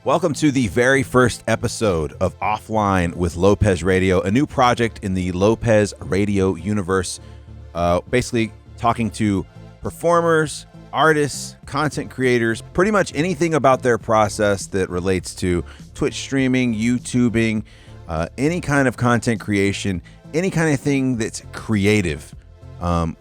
Welcome to the very first episode of Offline with LopezRadio, a new project in the LopezRadio universe. Basically talking to performers, artists, content creators, pretty much anything about their process that relates to Twitch streaming, YouTubing, any kind of content creation, any kind of thing that's creative.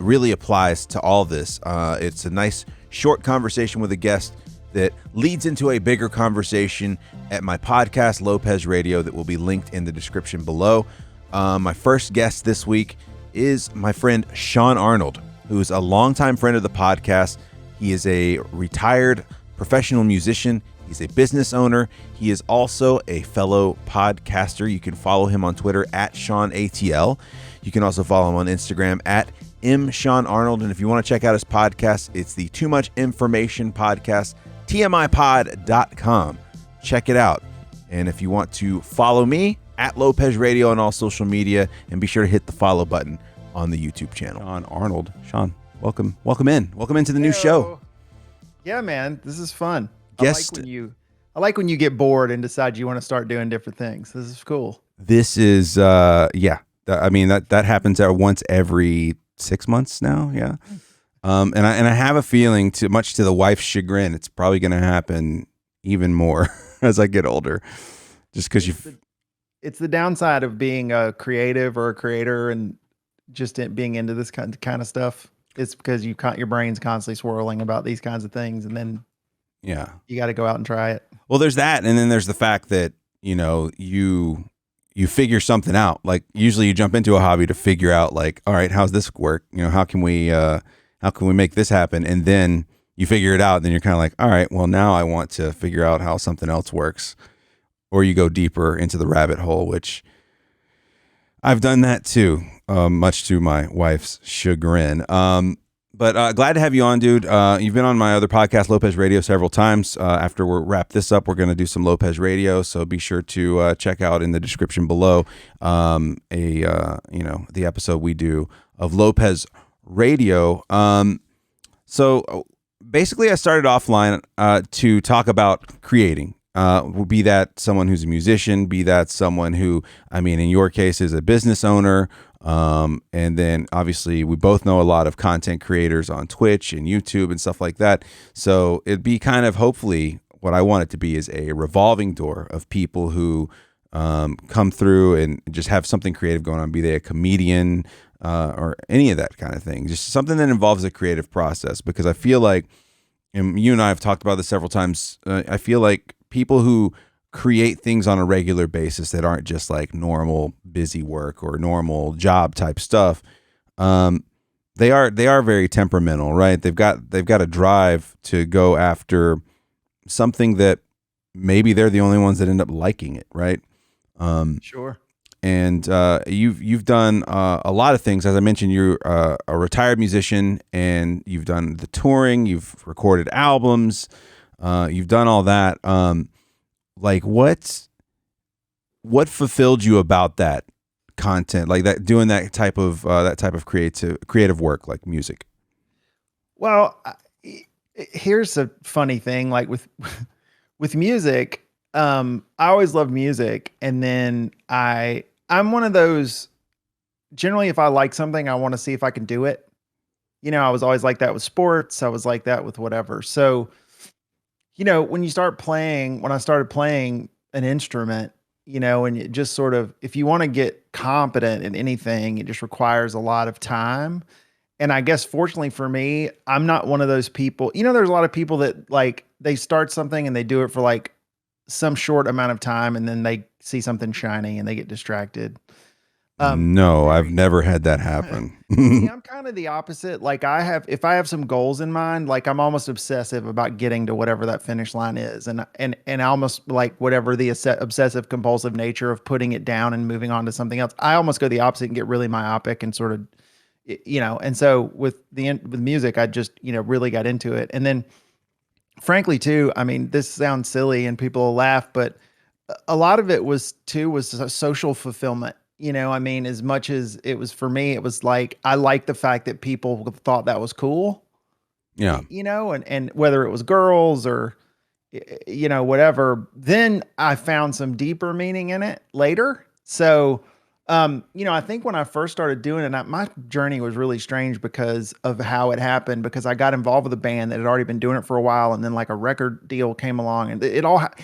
Really applies to all this. It's a nice short conversation with a guest that leads into a bigger conversation at my podcast, LopezRadio, that will be linked in the description below. My first guest this week is my friend Shawn Arnold, who is a longtime friend of the podcast. He is a retired professional musician. He's a business owner. He is also a fellow podcaster. You can follow him on Twitter at ShawnATL. You can also follow him on Instagram at Shawn Arnold. And if you want to check out his podcast, it's the Too Much Information Podcast, TMIpod.com. Check it out. And if you want to follow me, at LopezRadio on all social media, and be sure to hit the follow button on the YouTube channel. Shawn Arnold. Shawn, welcome into the new show. Yeah, man, this is fun. Guest. I like when you get bored and decide you want to start doing different things. This is cool. This is that happens once every 6 months now. Yeah. And I have a feeling, much to the wife's chagrin, it's probably going to happen even more as I get older. Just because it's the downside of being a creative or a creator and just being into this kind of stuff. It's because your brain's constantly swirling about these kinds of things, and then you got to go out and try it. Well, there's that, and then there's the fact that you figure something out. Like usually you jump into a hobby to figure out, like, all right, how's this work? How can we make this happen? And then you figure it out, and then you're kind of like, all right, well, now I want to figure out how something else works. Or you go deeper into the rabbit hole, which I've done that too, much to my wife's chagrin. But glad to have you on, dude. You've been on my other podcast, LopezRadio, several times. After we wrap this up, we're going to do some LopezRadio, so be sure to check out in the description below the episode we do of LopezRadio. So basically, I started offline to talk about creating. Be that someone who's a musician, be that someone who, in your case, is a business owner. And then obviously we both know a lot of content creators on Twitch and YouTube and stuff like that. So it'd be kind of, hopefully what I want it to be is a revolving door of people who come through and just have something creative going on, be they a comedian or any of that kind of thing. Just something that involves a creative process, because I feel like, and you and I have talked about this several times, I feel like people who create things on a regular basis that aren't just like normal busy work or normal job type stuff, they are very temperamental, right? They've got a drive to go after something that maybe they're the only ones that end up liking it, right? Sure. And you've done a lot of things. As I mentioned, you're a retired musician, and you've done the touring, you've recorded albums, you've done all that. Like what fulfilled you about that content, like that, doing that type of creative work like music? Well, here's a funny thing, like with music, I always loved music, and then I'm one of those, generally if I like something, I want to see if I can do it. I was always like that with sports. I was like that with whatever. So when I started playing an instrument, and it just sort of, if you want to get competent in anything, it just requires a lot of time. And I guess fortunately for me, I'm not one of those people. There's a lot of people that like, they start something and they do it for like some short amount of time, and then they see something shiny and they get distracted. No, I've never had that happen. I'm kind of the opposite. Like if I have some goals in mind, like I'm almost obsessive about getting to whatever that finish line is. And I almost like whatever the obsessive compulsive nature of putting it down and moving on to something else. I almost go the opposite and get really myopic and sort of, and so with music, I just, really got into it. And then frankly too, this sounds silly and people will laugh, but a lot of it was a social fulfillment. As much as it was for me, it was like, I liked the fact that people thought that was cool. Yeah. And whether it was girls or, whatever. Then I found some deeper meaning in it later. So, I think when I first started doing it, my journey was really strange because of how it happened, because I got involved with a band that had already been doing it for a while. And then like a record deal came along, and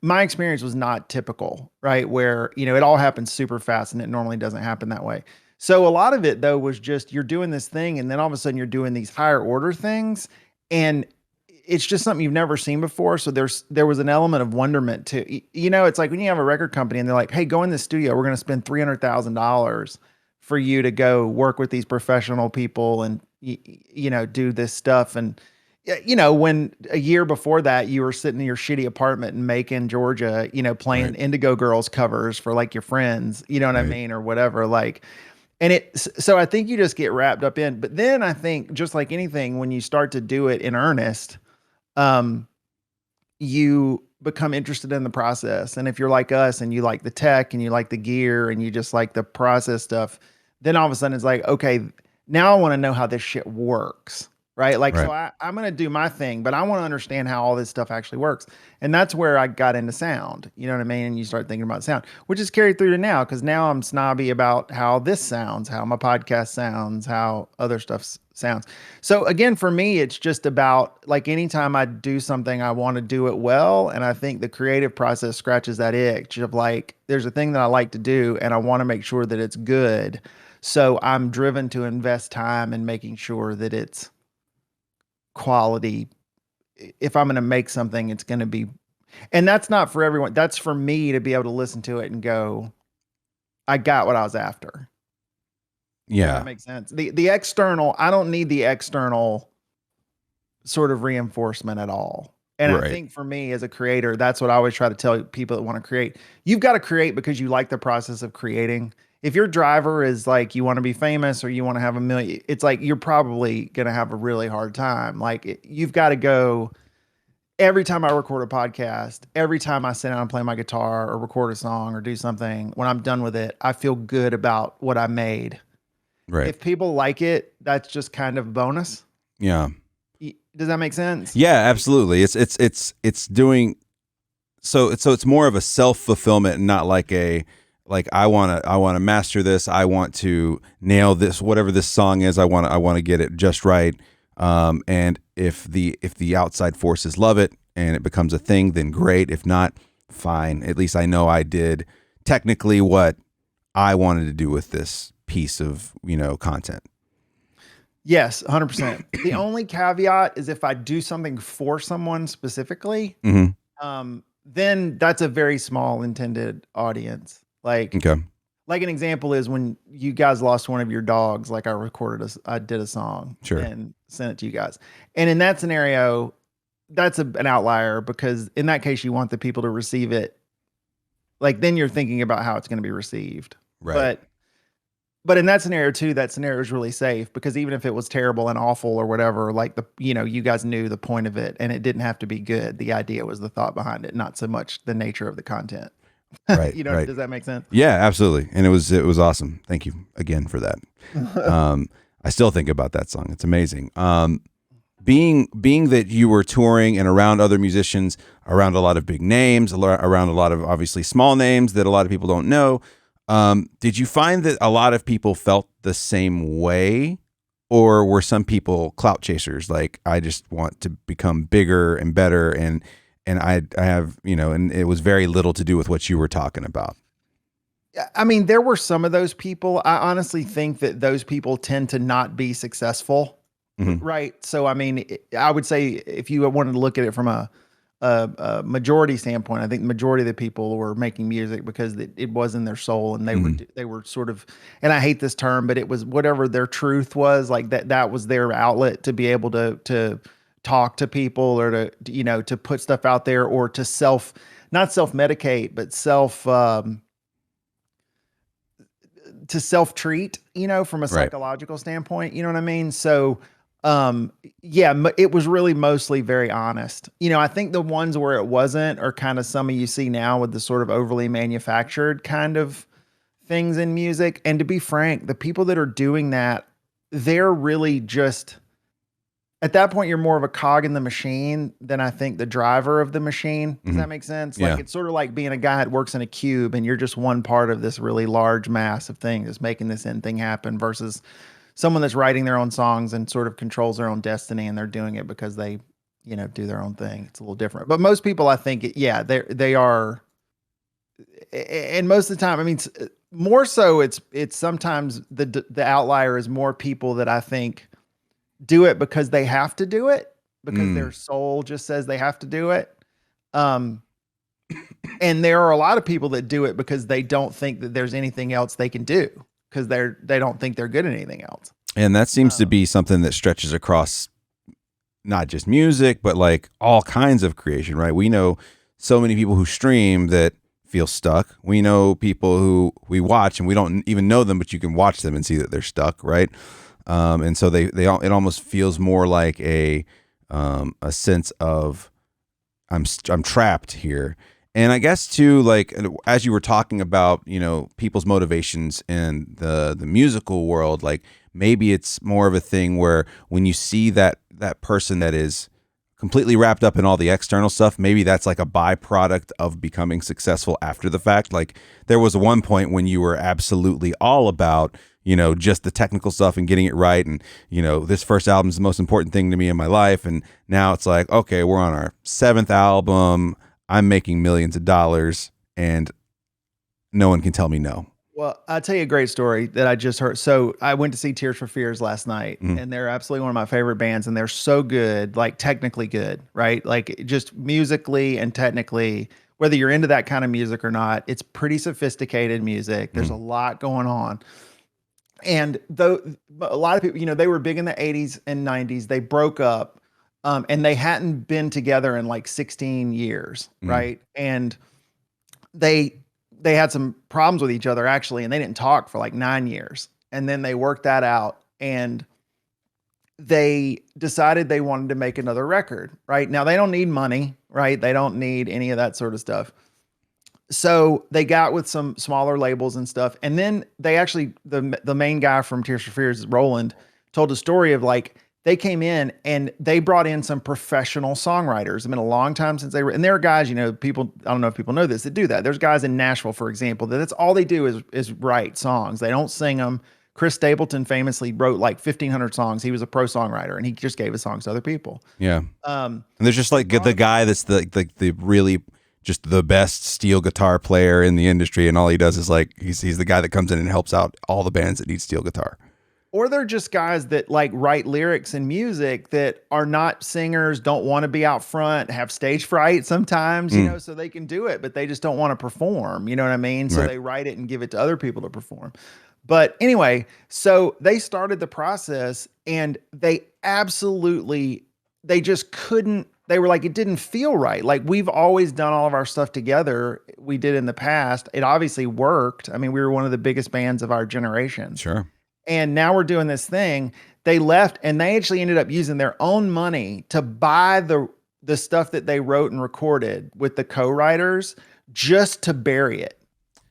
my experience was not typical, right? Where, it all happens super fast, and it normally doesn't happen that way. So a lot of it though was just you're doing this thing, and then all of a sudden you're doing these higher order things, and it's just something you've never seen before. So there was an element of wonderment to, it's like when you have a record company and they're like, hey, go in the studio, we're going to spend $300,000 for you to go work with these professional people and, do this stuff. And, when a year before that, you were sitting in your shitty apartment in Macon, Georgia, playing Right. Indigo Girls covers for like your friends, you know what I Right. mean? Or whatever. Like, so I think you just get wrapped up in, but then I think just like anything, when you start to do it in earnest, um, you become interested in the process. And if you're like us and you like the tech and you like the gear and you just like the process stuff, then all of a sudden it's like, okay, now I want to know how this shit works. Right. Like, so Right. I'm going to do my thing, but I want to understand how all this stuff actually works. And that's where I got into sound. You know what I mean? And you start thinking about sound, which is carried through to now, because now I'm snobby about how this sounds, how my podcast sounds, how other stuff sounds. So again, for me, it's just about like anytime I do something, I want to do it well. And I think the creative process scratches that itch of like, there's a thing that I like to do and I want to make sure that it's good. So I'm driven to invest time in making sure that it's quality. If I'm going to make something, it's going to be, and that's not for everyone. That's for me to be able to listen to it and go, I got what I was after. If that Yeah. makes sense. The external, I don't need the external sort of reinforcement at all. And I Right. think for me as a creator, that's what I always try to tell people that want to create. You've got to create because you like the process of creating. If your driver is like you want to be famous or you want to have a million, it's like you're probably going to have a really hard time. Like you've got to go every time I record a podcast, every time I sit down and play my guitar or record a song or do something, when I'm done with it, I feel good about what I made. Right. If people like it, that's just kind of bonus. Yeah. Does that make sense? Yeah, absolutely. It's doing so it's more of a self-fulfillment and not like I want to master this. I want to nail this, whatever this song is. I want to get it just right. And if the outside forces love it and it becomes a thing, then great. If not, fine. At least I know I did technically what I wanted to do with this piece of, content. Yes, 100%. The only caveat is if I do something for someone specifically, Mm-hmm. then that's a very small intended audience. Okay. Like an example is when you guys lost one of your dogs, like I did a song Sure. and sent it to you guys. And in that scenario, that's an outlier because in that case, you want the people to receive it. Like then you're thinking about how it's going to be received. Right. But in that scenario too, that scenario is really safe because even if it was terrible and awful or whatever, like you guys knew the point of it and it didn't have to be good. The idea was the thought behind it, not so much the nature of the content. Right. Right. Does that make sense? Yeah, absolutely. And it was awesome. Thank you again for that. I still think about that song. It's amazing. Being that you were touring and around other musicians, around a lot of big names, around a lot of obviously small names that a lot of people don't know, did you find that a lot of people felt the same way, or were some people clout chasers? Like, I just want to become bigger and better, and I have, and it was very little to do with what you were talking about. I mean, there were some of those people. I honestly think that those people tend to not be successful. Hmm. Right. So, I mean, I would say if you wanted to look at it from a majority standpoint, I think the majority of the people were making music because it was in their soul and they were sort of, and I hate this term, but it was whatever their truth was, like that was their outlet to be able to talk to people or to put stuff out there or to not self-medicate, but to self-treat, from a Right. psychological standpoint, you know what I mean? So, yeah, it was really mostly very honest. I think the ones where it wasn't are kind of some of you see now with the sort of overly manufactured kind of things in music. And to be frank, the people that are doing that, they're really just at that point you're more of a cog in the machine than I think the driver of the machine. Does that make sense? Yeah. Like it's sort of like being a guy that works in a cube and you're just one part of this really large mass of things that's making this end thing happen versus someone that's writing their own songs and sort of controls their own destiny and they're doing it because they, do their own thing. It's a little different. But most people I think they are, and most of the time, I mean, more so it's sometimes the outlier is more people that I think do it because they have to do it because their soul just says they have to do it. And there are a lot of people that do it because they don't think that there's anything else they can do because they don't think they're good at anything else. And that seems to be something that stretches across not just music, but like all kinds of creation, right? We know so many people who stream that feel stuck. We know people who we watch and we don't even know them, but you can watch them and see that they're stuck, right? And so it almost feels more like a sense of I'm trapped here. And I guess too, like as you were talking about, people's motivations in the musical world, like maybe it's more of a thing where when you see that person that is completely wrapped up in all the external stuff, maybe that's like a byproduct of becoming successful after the fact. Like there was one point when you were absolutely all about, just the technical stuff and getting it right. And, this first album is the most important thing to me in my life. And now it's like, okay, we're on our 7th album. I'm making millions of dollars and no one can tell me no. Well, I'll tell you a great story that I just heard. So I went to see Tears for Fears last night, and they're absolutely one of my favorite bands, and they're so good, like technically good, right? Like just musically and technically, whether you're into that kind of music or not, it's pretty sophisticated music. There's a lot going on. And though a lot of people, they were big in the 80s and 90s, they broke up, and they hadn't been together in like 16 years, right? And they had some problems with each other actually, and they didn't talk for like 9 years. And then they worked that out and they decided they wanted to make another record, right? Now they don't need money, right? They don't need any of that sort of stuff. So they got with some smaller labels and stuff. And then they actually, the main guy from Tears for Fears, Roland, told a story of like, they came in and they brought in some professional songwriters. It's been a long time since and there are guys, people, I don't know if people know this, that do that. There's guys in Nashville, for example, that's all they do is write songs. They don't sing them. Chris Stapleton famously wrote like 1,500 songs. He was a pro songwriter and he just gave his songs to other people. Yeah. And there's just like the guy that's the really just the best steel guitar player in the industry. And all he does is like, he's the guy that comes in and helps out all the bands that need steel guitar. Or they're just guys that like write lyrics and music that are not singers, don't want to be out front, have stage fright sometimes, so they can do it, but they just don't want to perform. You know what I mean? So they write it and give it to other people to perform. But anyway, so they started the process and they just couldn't, they were like, it didn't feel right. Like we've always done all of our stuff together. We did in the past. It obviously worked. I mean, we were one of the biggest bands of our generation. Sure. And now we're doing this thing. They left and they actually ended up using their own money to buy the stuff that they wrote and recorded with the co-writers just to bury it.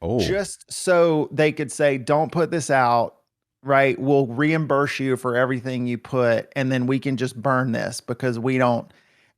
Oh. Just so they could say, don't put this out, right? We'll reimburse you for everything you put. And then we can just burn this because we don't.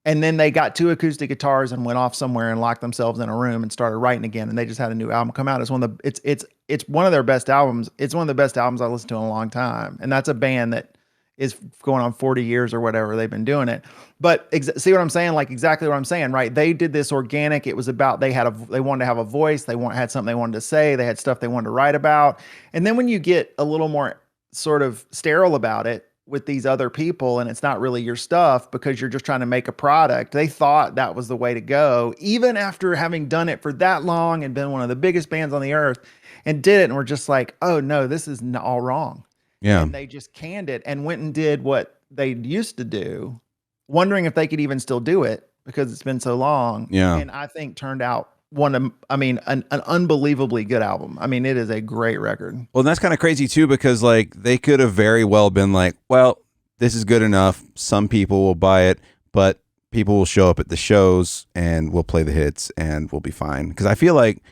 And then they got 2 acoustic guitars and went off somewhere and locked themselves in a room and started writing again. And they just had a new album come out. It's one of their best albums. It's one of the best albums I listened to in a long time. And that's a band that is going on 40 years or whatever they've been doing it. But see what I'm saying? Like exactly what I'm saying, right? They did this organic. It was about, they wanted to have a voice. Had something they wanted to say. They had stuff they wanted to write about. And then when you get a little more sort of sterile about it, with these other people and it's not really your stuff because you're just trying to make a product. They thought that was the way to go, even after having done it for that long and been one of the biggest bands on the earth and did it. And we're just like, oh no, this is all wrong. Yeah. And they just canned it and went and did what they used to do, wondering if they could even still do it because it's been so long. Yeah. And I think turned out an unbelievably good album. I mean, it is a great record. Well, that's kind of crazy too, because like they could have very well been like, well, this is good enough. Some people will buy it, but people will show up at the shows and we'll play the hits and we'll be fine. Because I feel like,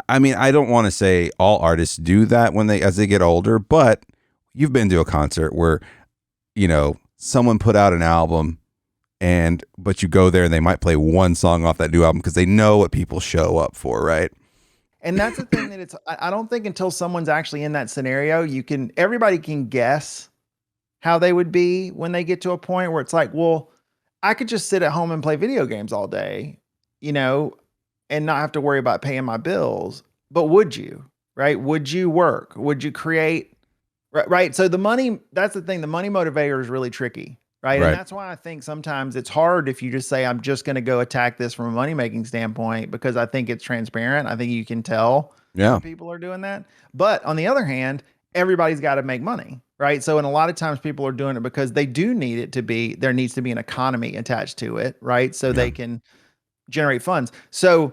I mean, I don't want to say all artists do that as they get older, but you've been to a concert where, someone put out an album but you go there and they might play one song off that new album because they know what people show up for, right? And that's the thing that I don't think until someone's actually in that scenario, everybody can guess how they would be when they get to a point where it's like, well, I could just sit at home and play video games all day, you know, and not have to worry about paying my bills. But would you, right? Would you work? Would you create? Right. So that's the thing. The money motivator is really tricky. Right. And that's why I think sometimes it's hard if you just say, I'm just going to go attack this from a money making standpoint, because I think it's transparent. I think you can tell when people are doing that. But on the other hand, everybody's got to make money. Right. So, and a lot of times people are doing it because they do need it to be, there needs to be an economy attached to it. Right. So they can generate funds. So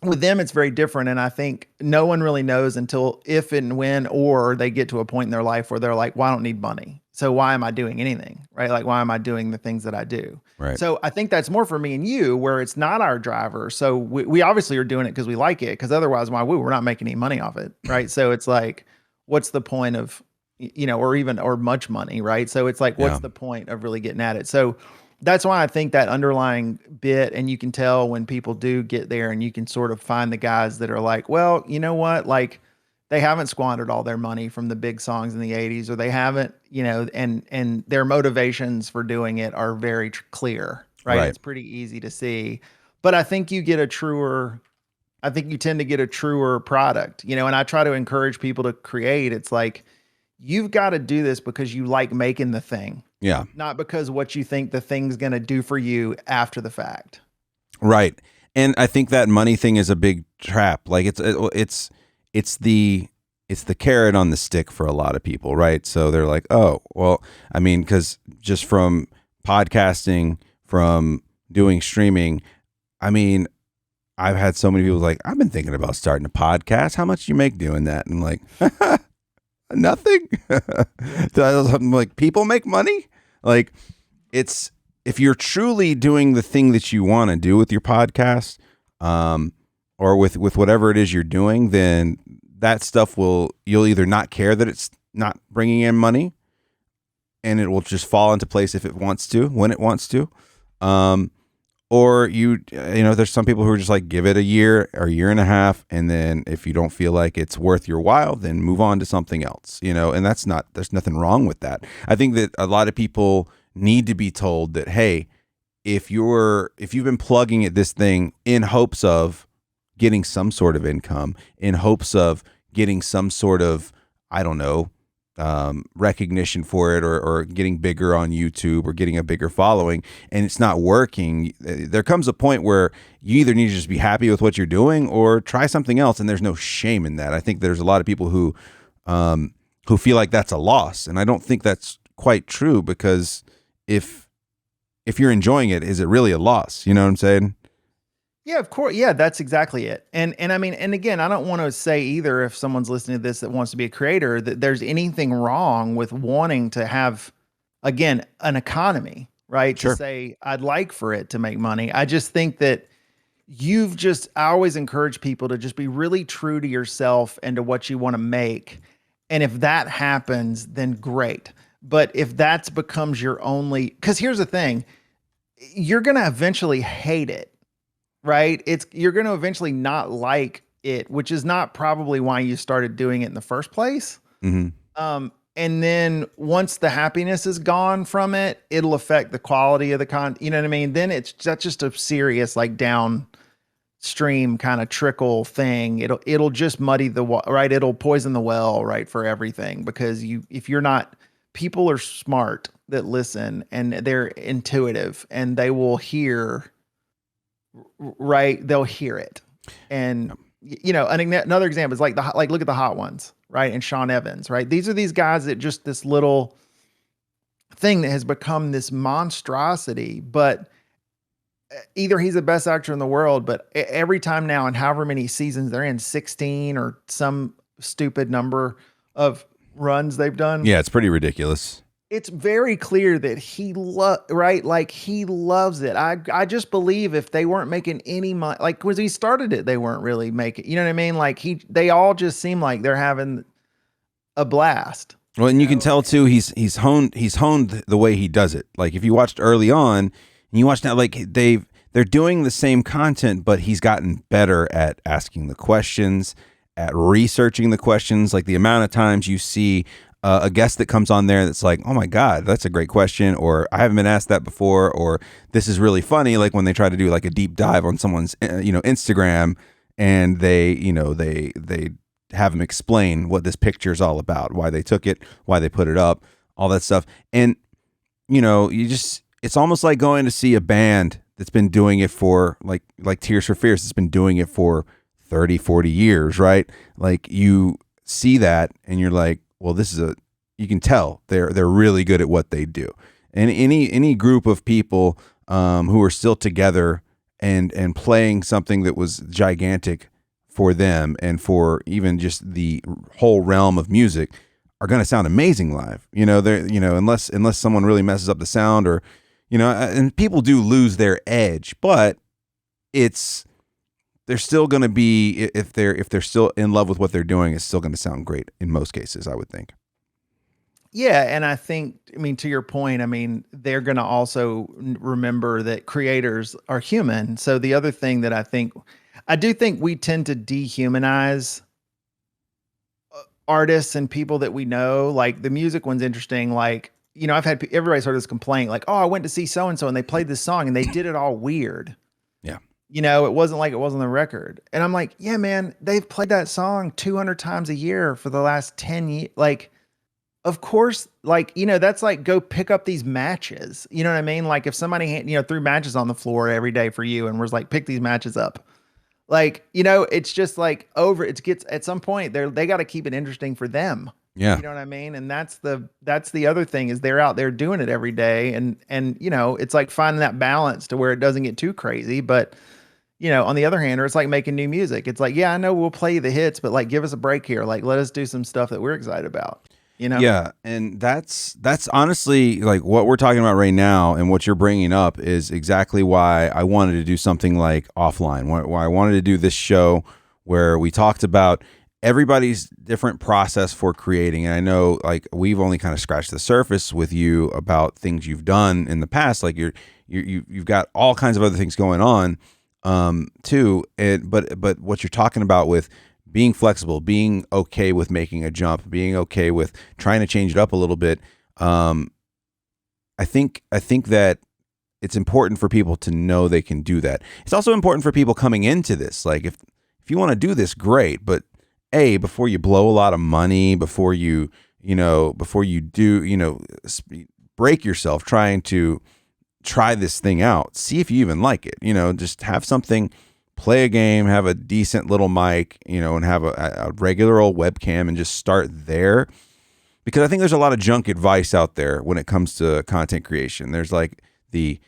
with them, it's very different. And I think no one really knows until if and when, or they get to a point in their life where they're like, well, I don't need money. So why am I doing anything? Right. Like, why am I doing the things that I do? Right. So I think that's more for me and you, where it's not our driver. So we obviously are doing it because we like it, because otherwise we're not making any money off it. Right. So it's like, what's the point of, or much money. Right. So it's like, what's the point of really getting at it? So that's why I think that underlying bit, and you can tell when people do get there, and you can sort of find the guys that are like, well, you know what? Like, they haven't squandered all their money from the big songs in the 80s, or they haven't, and their motivations for doing it are very clear, right? It's pretty easy to see. But I think you tend to get a truer product, and I try to encourage people to create. It's like, you've got to do this because you like making the thing. Yeah. Not because what you think the thing's going to do for you after the fact. Right. And I think that money thing is a big trap. Like it's the carrot on the stick for a lot of people, right? So they're like, oh, well, I mean, because just from podcasting, from doing streaming, I mean, I've had so many people like, I've been thinking about starting a podcast. How much do you make doing that? And I'm like, nothing. I'm like, people make money. Like, it's, if you're truly doing the thing that you want to do with your podcast, or with whatever it is you're doing, then that stuff you'll either not care that it's not bringing in money, and it will just fall into place if it wants to, when it wants to. Or there's some people who are just like, give it a year or a year and a half, and then if you don't feel like it's worth your while, then move on to something else, and there's nothing wrong with that. I think that a lot of people need to be told that, hey, if you've been plugging at this thing in hopes of getting some sort of income, in hopes of getting some sort of, I don't know, recognition for it, or getting bigger on YouTube, or getting a bigger following, and it's not working, there comes a point where you either need to just be happy with what you're doing or try something else. And there's no shame in that. I think there's a lot of people who feel like that's a loss. And I don't think that's quite true, because if you're enjoying it, is it really a loss? You know what I'm saying? Yeah, of course. Yeah, that's exactly it. And I mean, and again, I don't want to say either, if someone's listening to this that wants to be a creator, that there's anything wrong with wanting to have, again, an economy, right? Sure. To say, I'd like for it to make money. I just think that I always encourage people to just be really true to yourself and to what you want to make. And if that happens, then great. But if that becomes your only, because here's the thing, you're going to eventually hate it. Right? You're going to eventually not like it, which is not probably why you started doing it in the first place. Mm-hmm. And then once the happiness is gone from it, it'll affect the quality of the content. You know what I mean? Then that's just a serious, like, downstream kind of trickle thing. It'll just muddy right. It'll poison the well, right, for everything, because people are smart that listen, and they're intuitive, and they will hear. Right, they'll hear it, and another example is like look at the Hot Ones, right, and Sean Evans, right. These are these guys that just this little thing that has become this monstrosity, but either he's the best actor in the world, but every time now, and however many seasons they're in, 16 or some stupid number of runs they've done. Yeah, it's pretty ridiculous. It's very clear that he loves it. I just believe if they weren't making any money, like when he started it, they weren't really making, you know what I mean? Like they all just seem like they're having a blast. Well, and you can tell too, he's honed the way he does it. Like if you watched early on and you watch now, like they're doing the same content, but he's gotten better at asking the questions, at researching the questions. Like the amount of times you see a guest that comes on there that's like, oh my God, that's a great question, or I haven't been asked that before, or this is really funny. Like when they try to do like a deep dive on someone's Instagram, and they have them explain what this picture is all about, why they took it, why they put it up, all that stuff. And, it's almost like going to see a band that's been doing it for like Tears for Fears. It's been doing it for 30, 40 years, right? Like you see that and you're like, well, you can tell they're really good at what they do. And any group of people who are still together and playing something that was gigantic for them and for even just the whole realm of music are going to sound amazing live. Unless someone really messes up the sound, or and people do lose their edge, but they're still going to be, if they're still in love with what they're doing, it's still going to sound great in most cases, I would think. Yeah, and I think, to your point, they're going to also remember that creators are human. So the other thing that I do think we tend to dehumanize artists and people that we know. Like the music one's interesting. Like, I've had everybody's heard this complaint, like, oh, I went to see so and so and they played this song and they did it all weird. Yeah. It wasn't like it was on the record. And I'm like, yeah, man, they've played that song 200 times a year for the last 10 years. Like, of course, like, that's like go pick up these matches. You know what I mean? Like if somebody, threw matches on the floor every day for you and was like, pick these matches up. Like, it's just like at some point they got to keep it interesting for them. Yeah. You know what I mean? And that's the other thing is they're out there doing it every day. And it's like finding that balance to where it doesn't get too crazy. But, on the other hand, or it's like making new music. It's like, yeah, I know we'll play you the hits, but like, give us a break here. Like, let us do some stuff that we're excited about, Yeah. And that's honestly like what we're talking about right now. And what you're bringing up is exactly why I wanted to do something like Offline, why I wanted to do this show where we talked about everybody's different process for creating. And I know like we've only kind of scratched the surface with you about things you've done in the past. Like you've got all kinds of other things going on too. But what you're talking about with being flexible, being okay with making a jump, being okay with trying to change it up a little bit. I think that it's important for people to know they can do that. It's also important for people coming into this. Like if you want to do this, great, but before you blow a lot of money, before you do, break yourself trying to try this thing out, see if you even like it, just have something, play a game, have a decent little mic, and have a regular old webcam and just start there. Because I think there's a lot of junk advice out there when it comes to content creation. There's like you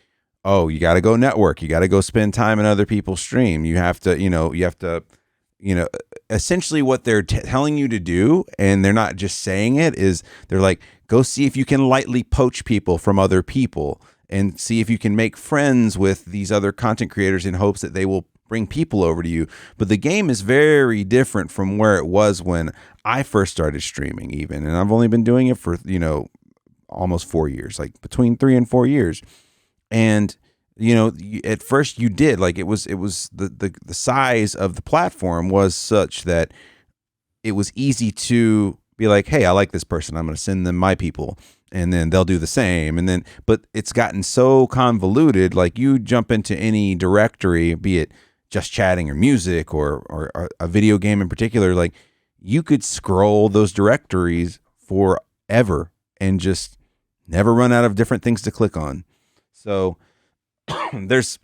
got to go network. You got to go spend time in other people's stream. You have to, essentially what they're telling you to do, and they're not just saying it, is they're like, go see if you can lightly poach people from other people and see if you can make friends with these other content creators in hopes that they will bring people over to you. But the game is very different from where it was when I first started streaming even. And I've only been doing it for, almost 4 years, like between 3 and 4 years. And at first you did, like it was the size of the platform was such that it was easy to be like, hey, I like this person, I'm going to send them my people, and then they'll do the same. But it's gotten so convoluted, like you jump into any directory, be it just chatting or music or a video game in particular, like you could scroll those directories forever and just never run out of different things to click on. So there's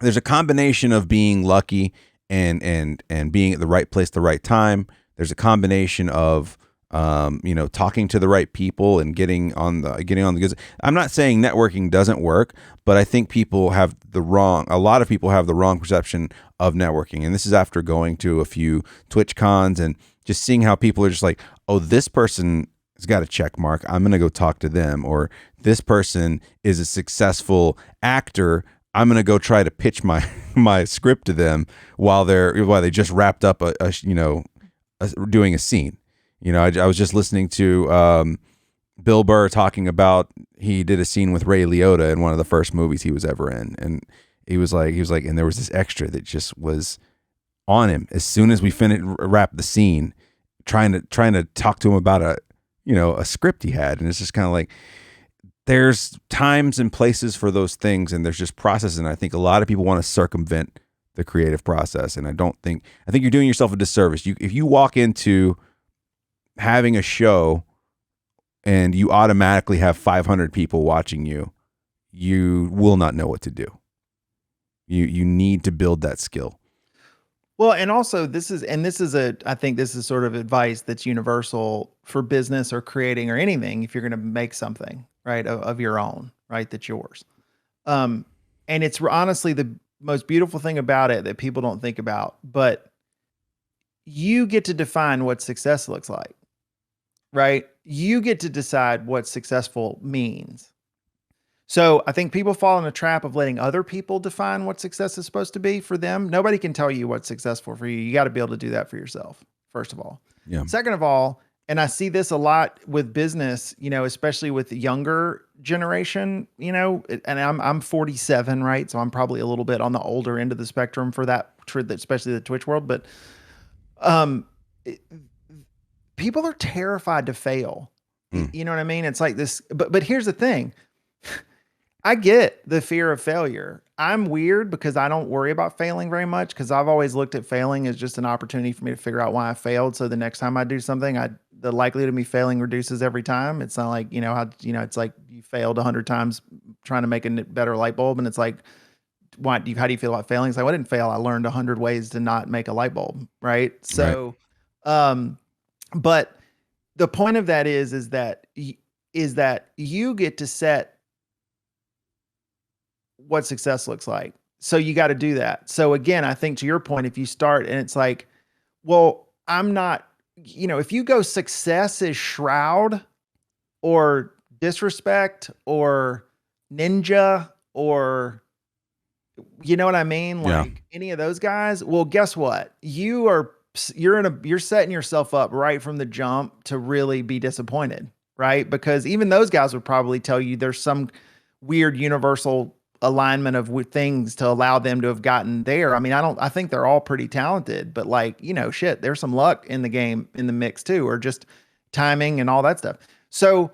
a combination of being lucky and being at the right place at the right time. There's a combination of talking to the right people and getting on the goods. I'm not saying networking doesn't work, but I think a lot of people have the wrong perception of networking. And this is after going to a few Twitch cons and just seeing how people are just like, oh, this person has got a check mark, I'm going to go talk to them. Or this person is a successful actor, I'm going to go try to pitch my script to them while they just wrapped up doing a scene. I was just listening to Bill Burr talking about, he did a scene with Ray Liotta in one of the first movies he was ever in, and he was like, and there was this extra that just was on him as soon as we wrap the scene, trying to talk to him about a script he had, and it's just kind of like, there's times and places for those things, and there's just processes, and I think a lot of people want to circumvent the creative process, and I think you're doing yourself a disservice. If you walk into having a show and you automatically have 500 people watching you, you will not know what to do. You need to build that skill. Well, and also I think this is sort of advice that's universal for business or creating or anything. If you're going to make something, right, of your own, right, that's yours. And it's honestly the most beautiful thing about it that people don't think about, but you get to define what success looks like, right? You get to decide what successful means. So I think people fall in a trap of letting other people define what success is supposed to be for them. Nobody can tell you what's successful for you. You got to be able to do that for yourself, first of all. Yeah. Second of all, and I see this a lot with business, especially with the younger generation, and I'm 47, right? So I'm probably a little bit on the older end of the spectrum for that, especially the Twitch world. But people are terrified to fail. You know what I mean? It's like this, but here's the thing. I get the fear of failure. I'm weird because I don't worry about failing very much, because I've always looked at failing as just an opportunity for me to figure out why I failed. So the next time I do something, the likelihood of me failing reduces every time. It's not like, it's like you failed 100 times trying to make a better light bulb. And it's like, how do you feel about failing? It's like, well, I didn't fail. I learned 100 ways to not make a light bulb. Right. So, but the point of that is that you get to set what success looks like. So you got to do that. So again, I think to your point, if you start and it's like, well, I'm not, if you go success is Shroud or Disrespect or Ninja or, you know what I mean? Like any of those guys, well, guess what? You're setting yourself up right from the jump to really be disappointed, right? Because even those guys would probably tell you there's some weird universal alignment of things to allow them to have gotten there. I mean, I think they're all pretty talented, but shit, there's some luck in the game, in the mix too, or just timing and all that stuff. So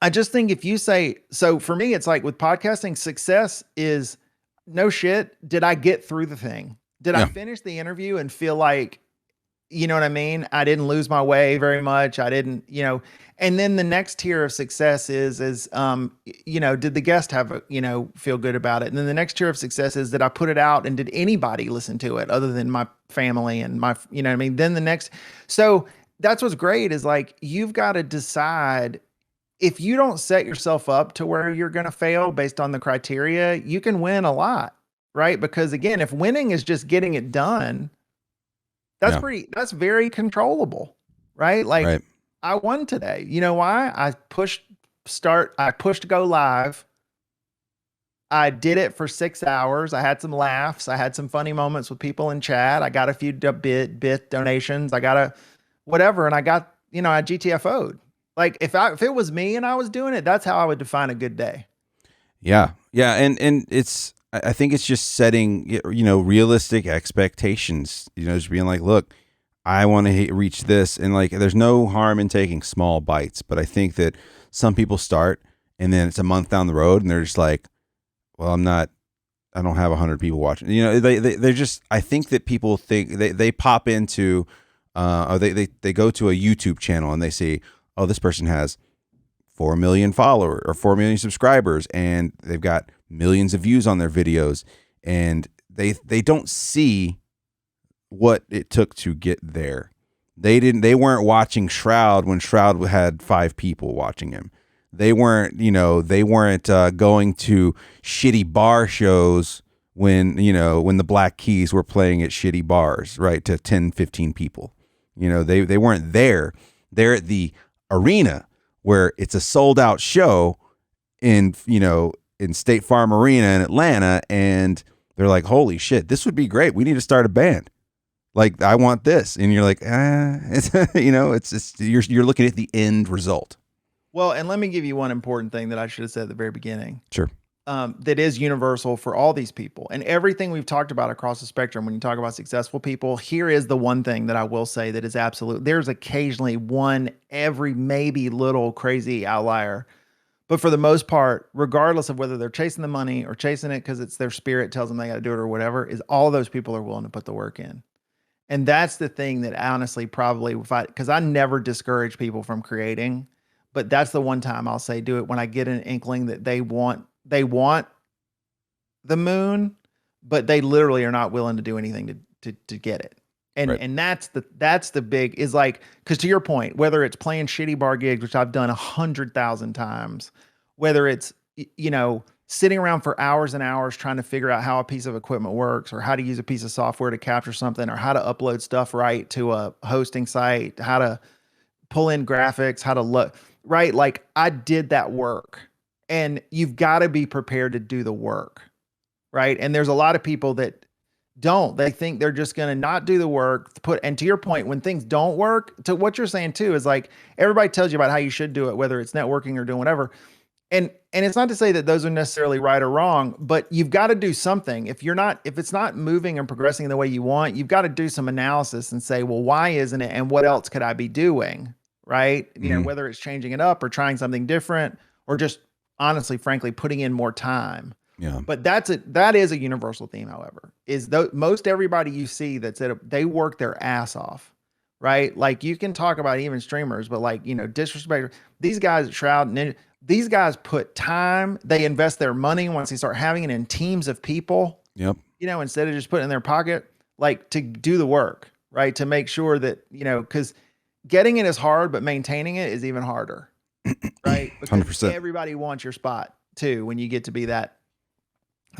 I just think if you say, so for me, it's like with podcasting, success is no shit. Did I get through the thing? Did I finish the interview and feel like, you know what I mean? I didn't lose my way very much. I didn't, and then the next tier of success is, did the guest have feel good about it? And then the next tier of success is, did I put it out and did anybody listen to it other than my family and my, you know what I mean? Then the next, so that's what's great is like, you've got to decide. If you don't set yourself up to where you're going to fail based on the criteria, you can win a lot, right? Because again, if winning is just getting it done, that's very controllable, right? Like right. I won today. You know why? I pushed go live. I did it for 6 hours. I had some laughs. I had some funny moments with people in chat. I got a few bit donations. I got a whatever. And I got, I GTFO'd. Like if it was me and I was doing it, that's how I would define a good day. Yeah. Yeah. And I think it's just setting, realistic expectations, just being like, look, I want to reach this. And like, there's no harm in taking small bites, but I think that some people start and then it's a month down the road and they're just like, well, I don't have 100 people watching, they're just, I think that people think they pop into, or they go to a YouTube channel and they see, oh, this person has 4 million followers or 4 million subscribers and they've got millions of views on their videos, and they don't see what it took to get there. They weren't watching Shroud when Shroud had 5 people watching him. They weren't going to shitty bar shows when the Black Keys were playing at shitty bars, right, to 10, 15 people. They weren't there. They're at the arena where it's a sold out show in State Farm Arena in Atlanta, and they're like, holy shit, this would be great. We need to start a band. Like, I want this. And you're like, it's, it's just, you're looking at the end result. Well, and let me give you one important thing that I should have said at the very beginning. Sure. That is universal for all these people. And everything we've talked about across the spectrum, when you talk about successful people, here is the one thing that I will say that is absolute. There's occasionally one, every maybe little crazy outlier. But for the most part, regardless of whether they're chasing the money or chasing it because it's their spirit tells them they got to do it or whatever, is all those people are willing to put the work in. And that's the thing that honestly probably, because I never discourage people from creating, but that's the one time I'll say do it when I get an inkling that they want the moon, but they literally are not willing to do anything to get it. And Right. and that's the big is like, because to your point, whether it's playing shitty bar gigs, which I've done 100,000 times, whether it's sitting around for hours and hours trying to figure out how a piece of equipment works or how to use a piece of software to capture something or how to upload stuff right to a hosting site, how to pull in graphics, how to look right. Like I did that work, and you've got to be prepared to do the work. Right. And there's a lot of people that they think they're just going to not do the work and to your point, when things don't work, to what you're saying too, is like, everybody tells you about how you should do it, whether it's networking or doing whatever. And it's not to say that those are necessarily right or wrong, but you've got to do something. If it's not moving and progressing the way you want, you've got to do some analysis and say, well, why isn't it? And what else could I be doing? Right. Mm-hmm. Whether it's changing it up or trying something different or just honestly, frankly, putting in more time. Yeah. But that is a universal theme, however, is most everybody you see they work their ass off, right? Like you can talk about even streamers, but like, disrespect, these guys at Shroud Ninja, these guys put time, they invest their money once they start having it in teams of people, Yep. Instead of just putting it in their pocket, like to do the work, right? To make sure that, because getting it is hard, but maintaining it is even harder, right? Because 100%. everybody wants your spot too when you get to be that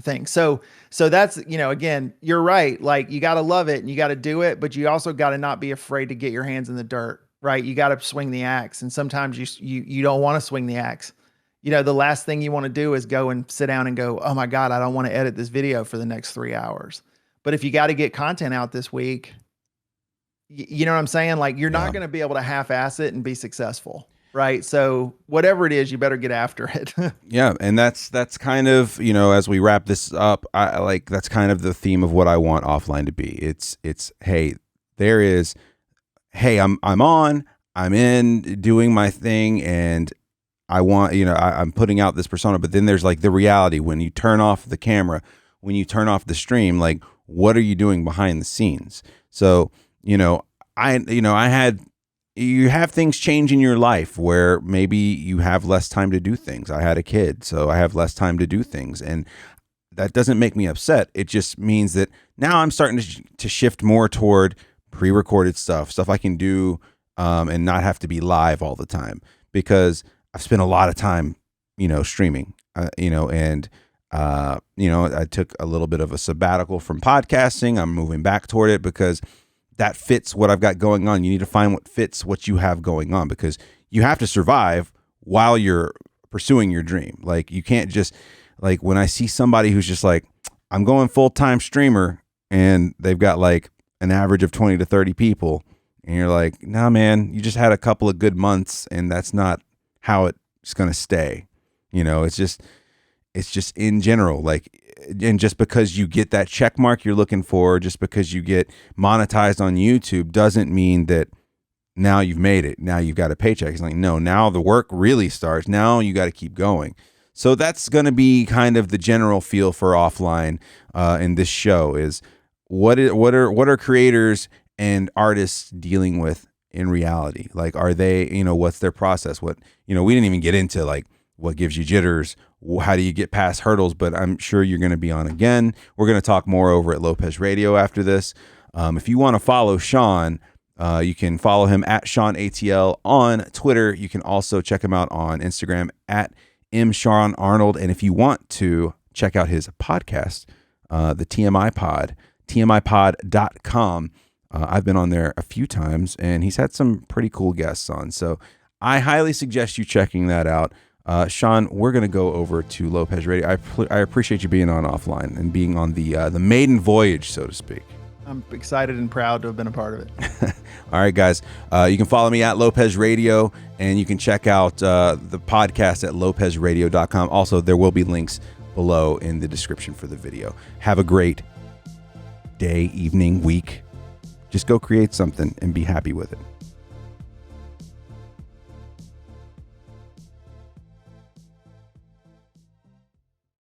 thing. So that's, again, you're right. Like you got to love it and you got to do it, but you also got to not be afraid to get your hands in the dirt, right? You got to swing the axe. And sometimes you don't want to swing the axe. The last thing you want to do is go and sit down and go, oh my God, I don't want to edit this video for the next 3 hours. But if you got to get content out this week, you know what I'm saying? Like you're not going to be able to half-ass it and be successful. Right. So whatever it is, you better get after it. Yeah. And that's kind of, as we wrap this up, that's kind of the theme of what I want offline to be. It's, hey, I'm in doing my thing and I want, I'm putting out this persona, but then there's like the reality when you turn off the camera, when you turn off the stream, like what are you doing behind the scenes? So, you have things change in your life where maybe you have less time to do things. I had a kid, so I have less time to do things. And that doesn't make me upset. It just means that now I'm starting to shift more toward pre-recorded stuff I can do and not have to be live all the time, because I've spent a lot of time, streaming, and I took a little bit of a sabbatical from podcasting. I'm moving back toward it because that fits what I've got going on. You need to find what fits what you have going on, because you have to survive while you're pursuing your dream. Like you can't just, like when I see somebody who's just like, I'm going full-time streamer and they've got like an average of 20 to 30 people. And you're like, nah, man, you just had a couple of good months and that's not how it's going to stay. It's just in general, like, and just because you get that check mark you're looking for, just because you get monetized on YouTube doesn't mean that now you've made it. Now you've got a paycheck. It's like, no, now the work really starts. Now you got to keep going. So that's going to be kind of the general feel for offline in this show is what are creators and artists dealing with in reality? Like, are they, what's their process? We didn't even get into like what gives you jitters. How do you get past hurdles? But I'm sure you're going to be on again. We're going to talk more over at Lopez Radio after this. If you want to follow Shawn, you can follow him at Shawn ATL on Twitter. You can also check him out on Instagram at Shawn Arnold. And if you want to check out his podcast, the TMI Pod, TMIpod.com. I've been on there a few times and he's had some pretty cool guests on. So I highly suggest you checking that out. Shawn, we're going to go over to Lopez Radio. I appreciate you being on offline and being on the maiden voyage, so to speak. I'm excited and proud to have been a part of it. All right, guys. You can follow me at Lopez Radio, and you can check out the podcast at LopezRadio.com. Also, there will be links below in the description for the video. Have a great day, evening, week. Just go create something and be happy with it.